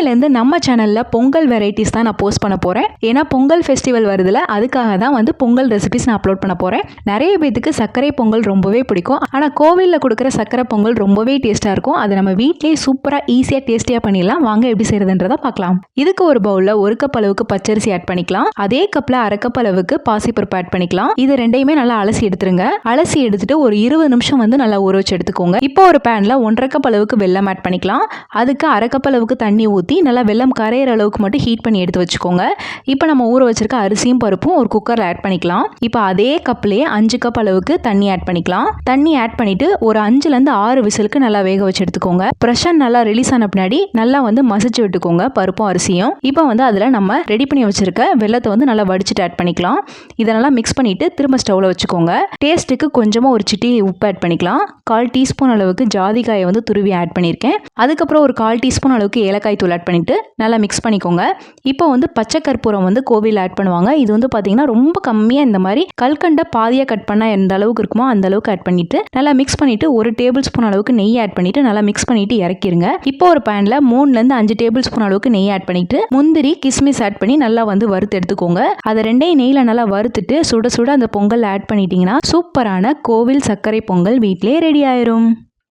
இன்னையிலேருந்து நம்ம சேனலில் பொங்கல் வெரைட்டிஸ் தான் நான் போஸ்ட் பண்ண போகிறேன். ஏன்னா பொங்கல் ஃபெஸ்டிவல் வருதுல, அதுக்காக தான் வந்து பொங்கல் ரெசிபிஸ் நான் அப்லோட் பண்ண போகிறேன். நிறைய பேத்துக்கு சர்க்கரை பொங்கல் ரொம்பவே பிடிக்கும். ஆனால் கோவிலில் கொடுக்குற சர்க்கரை பொங்கல் ரொம்பவே டேஸ்ட்டாக இருக்கும். அதை நம்ம வீட்டிலேயே சூப்பராக ஈஸியாக டேஸ்டியாக பண்ணிடலாம். வாங்க எப்படி செய்யறதுன்றதை பார்க்கலாம். இதுக்கு ஒரு பவுலில் 1 கப் அளவுக்கு பச்சரிசி ஆட் பண்ணிக்கலாம். அதே கப்பில் 1/2 கப் அளவுக்கு பாசிப்பருப்பு ஆட் பண்ணிக்கலாம். இது ரெண்டையுமே நல்லா அலசி எடுத்துருங்க. அலசி எடுத்துட்டு ஒரு 20 நிமிஷம் வந்து நல்லா ஊற வச்சு எடுத்துக்கோங்க. இப்போ ஒரு பேனில் 1/2 கப் அளவுக்கு வெல்லம் ஆட் பண்ணிக்கலாம். அதுக்கு 1/2 கப் அளவுக்கு தண்ணி ஊற்றி நல்லா வெல்லம் கரையிற அளவுக்கு மட்டும் ஹீட் பண்ணி எடுத்து வச்சுக்கோங்க. இப்போ நம்ம ஊற வச்சிருக்க அரிசியும் பருப்பும் ஒரு குக்கரில் ஆட் பண்ணிக்கலாம். இப்போ அதே கப்லேயே 5 கப் அளவுக்கு தண்ணி ஆட் பண்ணிக்கலாம். தண்ணி ஆட் பண்ணிட்டு ஒரு 5லேருந்து 6 விசிலுக்கு நல்லா வேக வச்சு எடுத்துக்கோங்க. ப்ரெஷர் நல்லா ரிலீஸ் ஆன பின்னாடி நல்லா வந்து மசிச்சு விட்டுக்கோங்க பருப்பும் அரிசியும். இப்போ வந்து அதில் நம்ம ரெடி பண்ணி வச்சிருக்க வெல்லத்தை வந்து நல்லா வடிச்சிட்டு ஆட் பண்ணிக்கலாம். இதை நல்லா மிக்ஸ் பண்ணிட்டு திரும்ப ஸ்டவ்ல வச்சுக்கோங்க. டேஸ்ட்டுக்கு கொஞ்சமாக ஒரு சிட்டி உப்பு ஆட் பண்ணிக்கலாம். 1/4 டீஸ்பூன் அளவுக்கு ஜாதிக்காயை வந்து துருவி ஆட் பண்ணியிருக்கேன். அதுக்கப்புறம் ஒரு 1/4 டீஸ்பூன் அளவுக்கு ஏலக்காய் தூள் ஆட் பண்ணிட்டு நல்லா மிக்ஸ் பண்ணிக்கோங்க. இப்போ வந்து பச்சை கற்பூரம் வந்து கோவிலில் ஆட் பண்ணுவாங்க. இது வந்து பார்த்தீங்கன்னா ரொம்ப கம்மியாக இந்த மாதிரி கல்கண்டை பாதியாக கட் பண்ணால் எந்த அளவுக்கு இருக்குமோ அந்த அளவுக்கு ஆட் பண்ணிட்டு நல்லா மிக்ஸ் பண்ணிட்டு 1 டேபிள் ஸ்பூன் அளவுக்கு நெய் ஆட் பண்ணிட்டு நல்லா மிக்ஸ் பண்ணிட்டு இறக்கிருங்க. இப்போ ஒரு பேனில் 3லேருந்து 5 டேபிள் ஸ்பூன் அளவுக்கு நெய் ஆட் பண்ணிட்டு முந்திரி கிஸ்மிஸ் ஆட் பண்ணி நல்லா வந்து வறுத்து எடுத்துக்கோங்க. அதை ரெண்டையும் நெய்யில் நல்லா வறுத்துட்டு சுட சுட அந்த பொங்கல் ஆட் பண்ணிட்டீங்கன்னா சூப்பரான கோவில் சர்க்கரை பொங்கல் வீட்டிலே ரெடி ஆயிரும்.